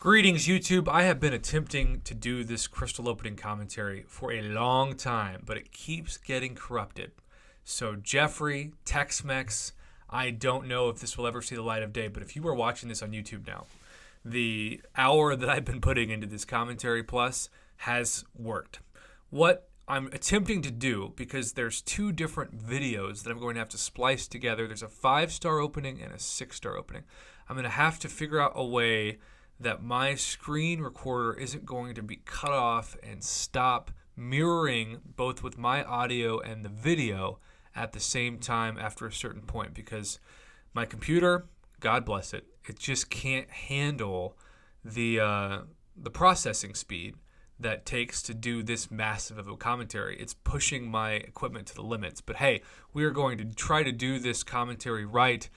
Greetings, YouTube. I have been attempting to do this crystal opening commentary for a long time, but it keeps getting corrupted. So Jeffrey, Tex-Mex, I don't know if this will ever see the light of day, but if you are watching this on YouTube now, the hour that I've been putting into this commentary plus has worked. What I'm attempting to do, because there's two different videos that I'm going to have to splice together. There's a 5-star opening and a 6-star opening. I'm going to have to figure out a way that my screen recorder isn't going to be cut off and stop mirroring both with my audio and the video at the same time after a certain point, because my computer, God bless it, it just can't handle the processing speed that takes to do this massive of a commentary. It's pushing my equipment to the limits. But hey, we are going to try to do this commentary right.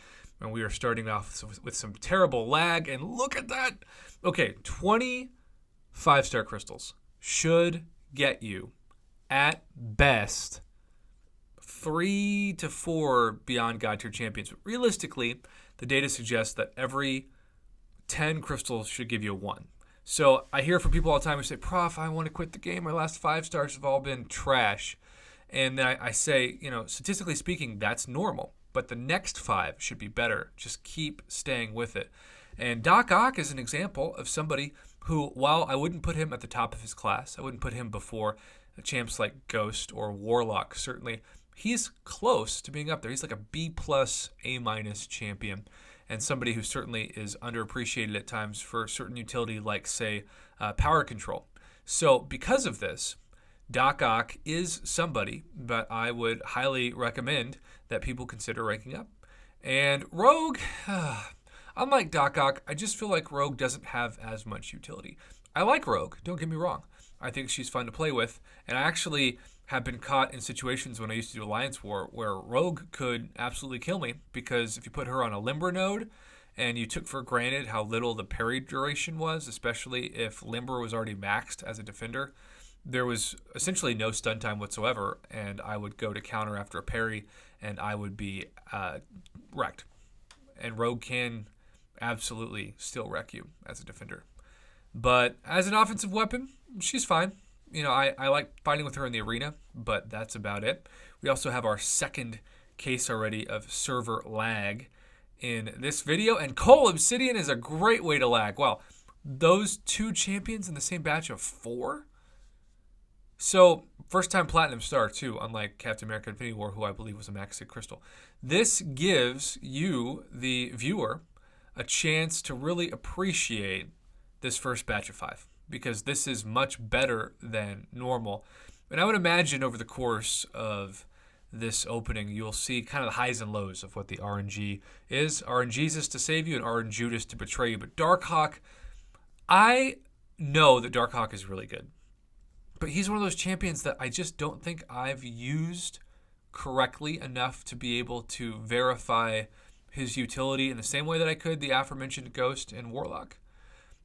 And we are starting off with some terrible lag. And look at that. Okay, 20 5-star crystals should get you, at best, 3 to 4 Beyond God tier champions. But realistically, the data suggests that every 10 crystals should give you a 1. So I hear from people all the time who say, Prof, I want to quit the game. My last 5 stars have all been trash. And then I say, statistically speaking, that's normal. But the next 5 should be better. Just keep staying with it. And Doc Ock is an example of somebody who, while I wouldn't put him at the top of his class, I wouldn't put him before champs like Ghost or Warlock, certainly, he's close to being up there. He's like a B+, A- champion, and somebody who certainly is underappreciated at times for certain utility like, say, power control. So because of this, Doc Ock is somebody that I would highly recommend that people consider ranking up. And Rogue, unlike Doc Ock, I just feel like Rogue doesn't have as much utility. I like Rogue, don't get me wrong. I think she's fun to play with, and I actually have been caught in situations when I used to do Alliance War where Rogue could absolutely kill me, because if you put her on a Limber node and you took for granted how little the parry duration was, especially if Limber was already maxed as a defender, there was essentially no stun time whatsoever, and I would go to counter after a parry, and I would be wrecked. And Rogue can absolutely still wreck you as a defender. But as an offensive weapon, she's fine. I like fighting with her in the arena, but that's about it. We also have our second case already of server lag in this video, and CULL OBSIDIAN is a great way to lag. Wow, those 2 champions in the same batch of 4? So, first-time Platinum Star, too, unlike Captain America Infinity War, who I believe was a Max Crystal. This gives you, the viewer, a chance to really appreciate this first batch of 5, because this is much better than normal. And I would imagine over the course of this opening, you'll see kind of the highs and lows of what the RNG is. RNGesus is to save you and RNGesus to betray you. But Darkhawk, I know that Darkhawk is really good. But he's one of those champions that I just don't think I've used correctly enough to be able to verify his utility in the same way that I could the aforementioned Ghost and Warlock.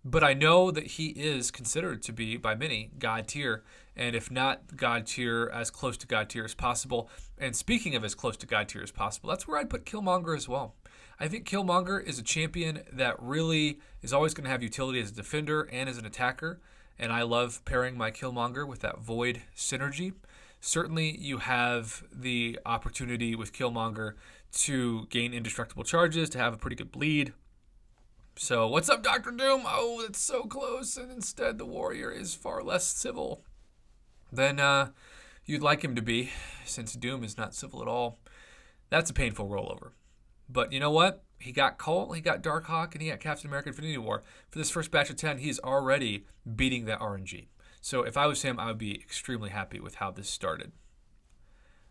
But I know that he is considered to be, by many, God tier, and if not God tier, as close to God tier as possible. And speaking of as close to God tier as possible, that's where I'd put Killmonger as well. I think Killmonger is a champion that really is always going to have utility as a defender and as an attacker. And I love pairing my Killmonger with that Void synergy. Certainly, you have the opportunity with Killmonger to gain indestructible charges, to have a pretty good bleed. So, what's up, Dr. Doom? Oh, it's so close, and instead the warrior is far less civil than you'd like him to be, since Doom is not civil at all. That's a painful rollover. But you know what? He got CULL, he got Darkhawk, and he got Captain America Infinity War. For this first batch of 10, he's already beating that RNG. So if I was him, I would be extremely happy with how this started.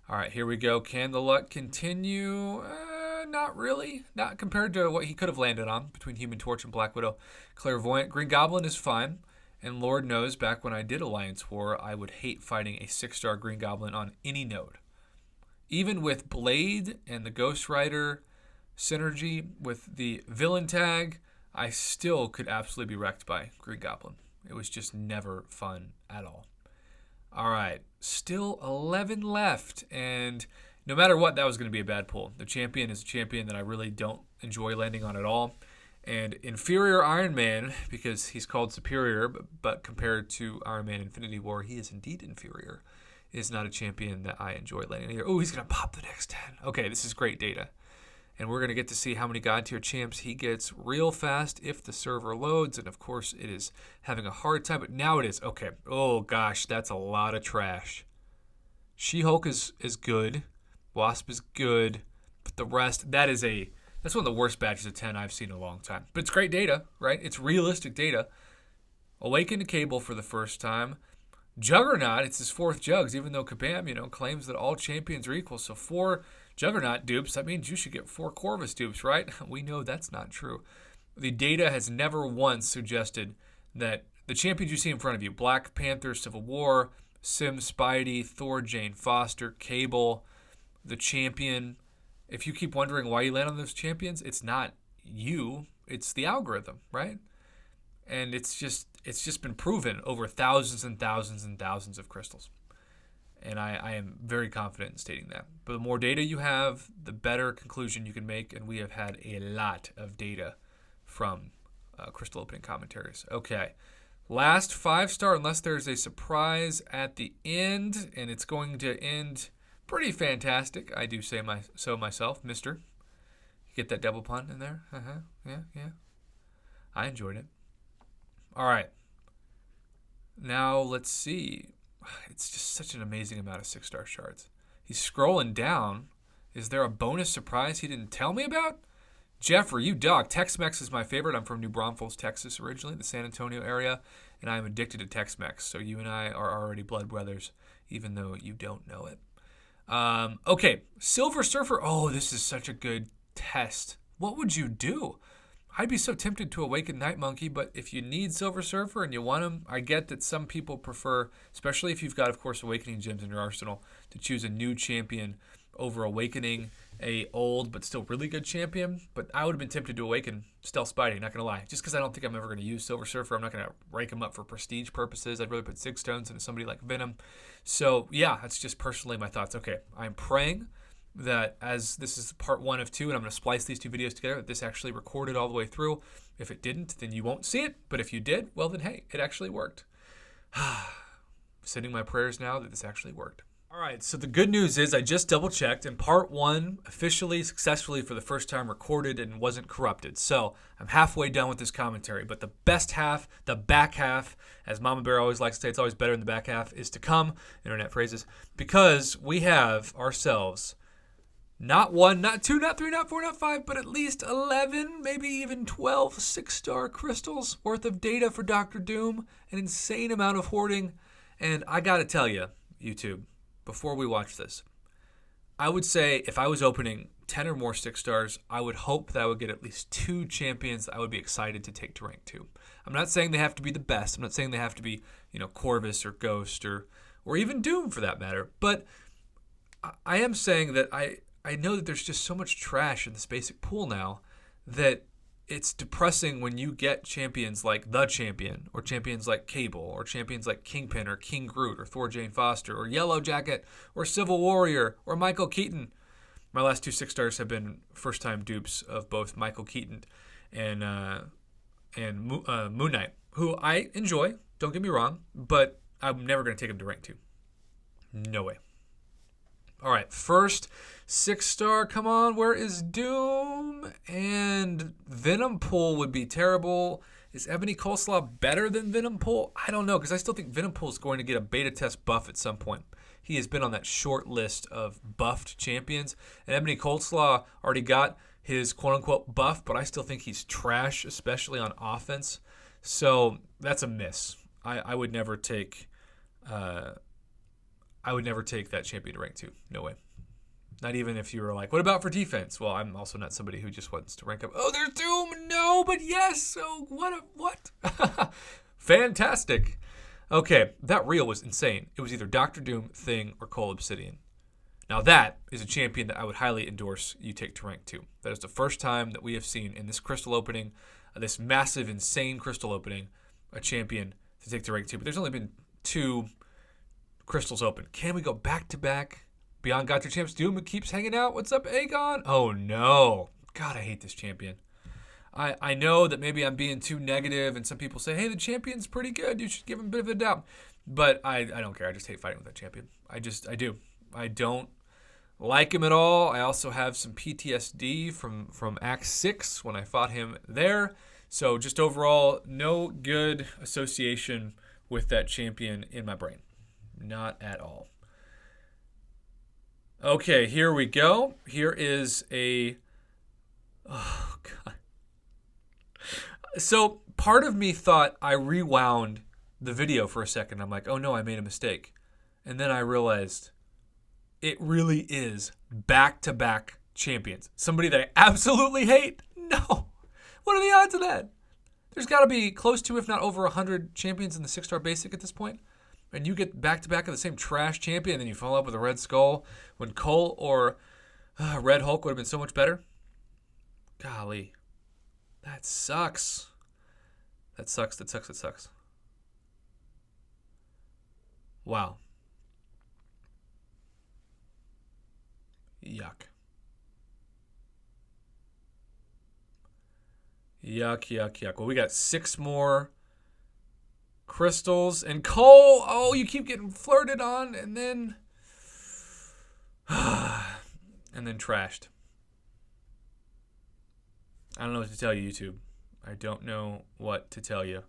All right, here we go. Can the luck continue? Not really. Not compared to what he could have landed on between Human Torch and Black Widow. Clairvoyant. Green Goblin is fine. And Lord knows, back when I did Alliance War, I would hate fighting a 6-star Green Goblin on any node. Even with Blade and the Ghost Rider synergy with the villain tag, I still could absolutely be wrecked by Green Goblin. It was just never fun at all. All right, still 11 left, and no matter what, that was going to be a bad pull. The champion is a champion that I really don't enjoy landing on at all, And inferior Iron Man, because he's called superior, but compared to Iron Man Infinity War, he is indeed inferior, is not a champion that I enjoy landing here. Oh, he's going to pop the next 10. Okay, this is great data. And we're going to get to see how many God tier champs he gets real fast if the server loads. And of course, it is having a hard time, but now it is. Okay. Oh, gosh, that's a lot of trash. She-Hulk is good. Wasp is good. But the rest, that's one of the worst batches of 10 I've seen in a long time. But it's great data, right? It's realistic data. Awakened to Cable for the first time. Juggernaut, it's his 4th Jugs, even though Kabam, claims that all champions are equal. So 4 Juggernaut dupes, that means you should get 4 Corvus dupes, right? We know that's not true. The data has never once suggested that the champions you see in front of you, Black Panther, Civil War, Sim Spidey, Thor, Jane Foster, Cable, the champion. If you keep wondering why you land on those champions, it's not you, it's the algorithm, right? And it's just been proven over thousands and thousands and thousands of crystals. And I am very confident in stating that. But the more data you have, the better conclusion you can make. And we have had a lot of data from crystal opening commentaries. Okay. Last 5-star, unless there's a surprise at the end. And it's going to end pretty fantastic. I do say so myself, mister. You get that double pun in there? Yeah. I enjoyed it. All right. Now let's see. It's just such an amazing amount of 6-star shards. He's scrolling down. Is there a bonus surprise he didn't tell me about? Jeffrey, you dog. Tex-Mex is my favorite. I'm from New Braunfels, Texas originally, the San Antonio area, and I'm addicted to Tex-Mex. So you and I are already blood brothers, even though you don't know it. Okay, Silver Surfer. Oh, this is such a good test. What would you do? I'd be so tempted to awaken Night Monkey, but if you need Silver Surfer and you want him, I get that some people prefer, especially if you've got, of course, Awakening Gems in your arsenal, to choose a new champion over awakening a old but still really good champion. But I would have been tempted to awaken Stealth Spidey, not going to lie. Just because I don't think I'm ever going to use Silver Surfer. I'm not going to rank him up for prestige purposes. I'd rather put 6 stones into somebody like Venom. So, yeah, that's just personally my thoughts. Okay, I'm praying that as this is part 1 of 2, and I'm going to splice these 2 videos together, that this actually recorded all the way through. If it didn't, then you won't see it. But if you did, well then, hey, it actually worked. Sending my prayers now that this actually worked. All right, so the good news is I just double-checked, and part 1 officially, successfully for the first time recorded and wasn't corrupted. So I'm halfway done with this commentary, but the best half, the back half, as Mama Bear always likes to say, it's always better in the back half, is to come, internet phrases, because we have ourselves not 1, not 2, not 3, not 4, not 5, but at least 11, maybe even 12 6-star crystals worth of data for Dr. Doom. An insane amount of hoarding. And I got to tell you, YouTube, before we watch this, I would say if I was opening 10 or more 6 stars, I would hope that I would get at least 2 champions that I would be excited to take to rank 2. I'm not saying they have to be the best. I'm not saying they have to be, Corvus or Ghost or even Doom for that matter. But I am saying that I know that there's just so much trash in this basic pool now that it's depressing when you get champions like The Champion or champions like Cable or champions like Kingpin or King Groot or Thor Jane Foster or Yellow Jacket or Civil Warrior or Michael Keaton. My last 2 6 stars have been first-time dupes of both Michael Keaton and Moon Knight, who I enjoy, don't get me wrong, but I'm never going to take him to rank 2. No way. All right, first 6-star, come on, where is Doom? And Venom Pool would be terrible. Is Ebony Coleslaw better than Venom Pool? I don't know, because I still think Venom Pool is going to get a beta test buff at some point. He has been on that short list of buffed champions. And Ebony Coleslaw already got his quote-unquote buff, but I still think he's trash, especially on offense. So that's a miss. I would never take... I would never take that champion to rank 2. No way. Not even if you were like, what about for defense? Well, I'm also not somebody who just wants to rank up. Oh, there's Doom. No, but yes. So what? Fantastic. Okay, that reel was insane. It was either Dr. Doom, Thing, or CULL Obsidian. Now that is a champion that I would highly endorse you take to rank 2. That is the first time that we have seen in this crystal opening, this massive, insane crystal opening, a champion to take to rank 2. But there's only been 2 crystals open. Can we go back to back? Beyond Got Your Champs. Doom keeps hanging out. What's up, Aegon? Oh no. God, I hate this champion. I know that maybe I'm being too negative, and some people say, hey, the champion's pretty good. You should give him a bit of a doubt. But I don't care. I just hate fighting with that champion. I do. I don't like him at all. I also have some PTSD from Act 6 when I fought him there. So just overall, no good association with that champion in my brain. Not at all. Okay, here we go. Here is a... Oh, God. So part of me thought I rewound the video for a second. I'm like, oh no, I made a mistake. And then I realized it really is back-to-back champions. Somebody that I absolutely hate? No. What are the odds of that? There's got to be close to, if not over 100 champions in the 6-star basic at this point. And you get back-to-back of the same trash champion, and then you follow up with a Red Skull when CULL or Red Hulk would have been so much better. Golly. That sucks. That sucks. Wow. Yuck. Yuck. Well, we got 6 more crystals. And CULL, oh, you keep getting flirted on and then... and then trashed. I don't know what to tell you, YouTube. I don't know what to tell you.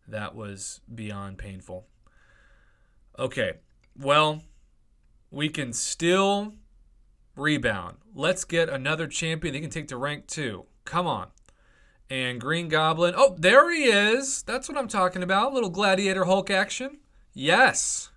That was beyond painful. Okay, well, we can still rebound. Let's get another champion that can take to rank 2. Come on. And Green Goblin. Oh, there he is. That's what I'm talking about. Little Gladiator Hulk action. Yes.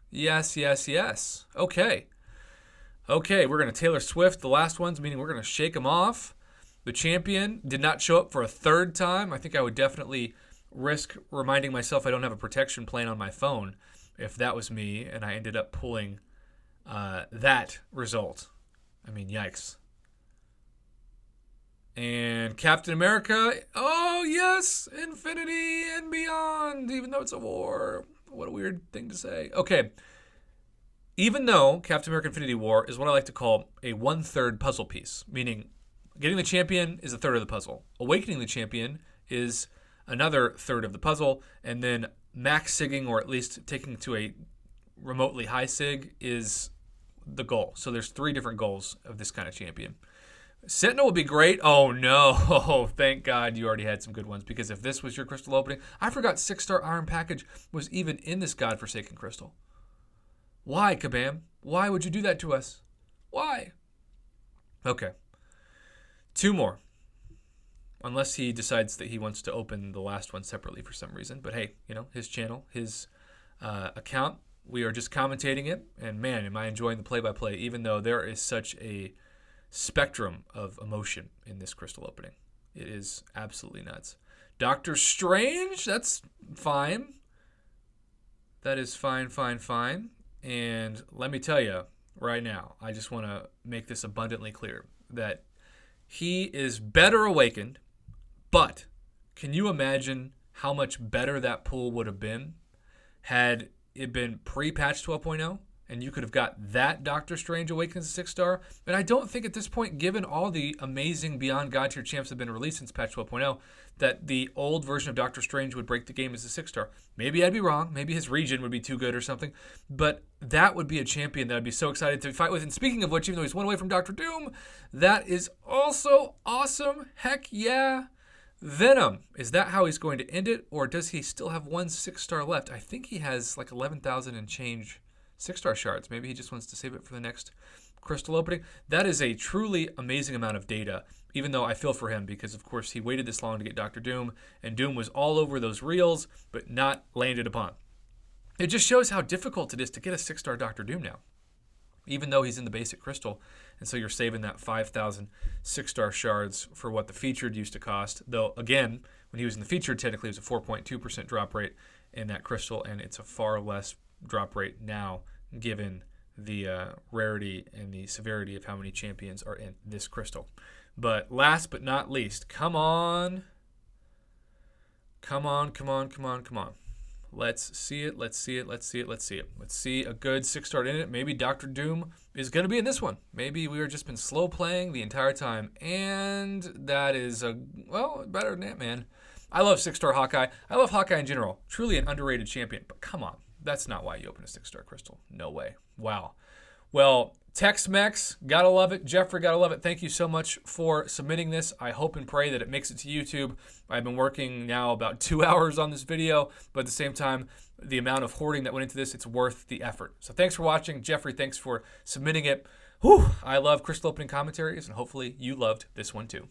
Okay, we're going to Taylor Swift the last ones, meaning we're going to shake them off. The champion did not show up for a 3rd time. I think I would definitely risk reminding myself I don't have a protection plan on my phone if that was me and I ended up pulling that result. I mean, yikes. And Captain America, oh yes, Infinity and Beyond, even though it's a war. What a weird thing to say. Okay, even though Captain America Infinity War is what I like to call a 1/3 puzzle piece, meaning getting the champion is a 1/3 of the puzzle. Awakening the champion is another 1/3 of the puzzle, and then max sigging, or at least taking to a remotely high sig, is the goal. So there's 3 different goals of this kind of champion. Sentinel would be great. Oh no, thank God you already had some good ones, because if this was your crystal opening, I forgot 6-star Iron Package was even in this godforsaken crystal. Why, Kabam? Why would you do that to us? Why? Okay. 2 more. Unless he decides that he wants to open the last one separately for some reason. But hey, his channel, his account, we are just commentating it. And man, am I enjoying the play-by-play, even though there is such a spectrum of emotion in this crystal opening. It is absolutely nuts. Doctor Strange, that's fine. That is fine. And let me tell you right now, I just want to make this abundantly clear that he is better awakened, but can you imagine how much better that pool would have been had it been pre-patch 12.0? And you could have got that Doctor Strange Awakens 6-star. And I don't think at this point, given all the amazing Beyond God tier champs that have been released since patch 12.0, that the old version of Doctor Strange would break the game as a 6-star. Maybe I'd be wrong. Maybe his region would be too good or something. But that would be a champion that I'd be so excited to fight with. And speaking of which, even though he's 1 away from Doctor Doom, that is also awesome. Heck yeah. Venom. Is that how he's going to end it? Or does he still have 1 6-star left? I think he has like 11,000 and change 6-star shards. Maybe he just wants to save it for the next crystal opening. That is a truly amazing amount of data, even though I feel for him because, of course, he waited this long to get Dr. Doom, and Doom was all over those reels, but not landed upon. It just shows how difficult it is to get a 6-star Dr. Doom now, even though he's in the basic crystal, and so you're saving that 5,000 6-star shards for what the featured used to cost, though, again, when he was in the featured, technically it was a 4.2% drop rate in that crystal, and it's a far less drop rate now given the rarity and the severity of how many champions are in this crystal. But last but not least, come on. Let's see it. Let's see it. Let's see it. Let's see it. Let's see a good 6-star in it. Maybe Dr. Doom is going to be in this one. Maybe we were just been slow playing the entire time. And that is, better than Ant-Man. I love 6-star Hawkeye. I love Hawkeye in general. Truly an underrated champion. But come on. That's not why you open a 6-star crystal. No way. Wow. Well, Tex-Mex, gotta love it. Jeffrey, gotta love it. Thank you so much for submitting this. I hope and pray that it makes it to YouTube. I've been working now about 2 hours on this video, but at the same time, the amount of hoarding that went into this, it's worth the effort. So thanks for watching. Jeffrey, thanks for submitting it. Whew, I love crystal opening commentaries, and hopefully you loved this one too.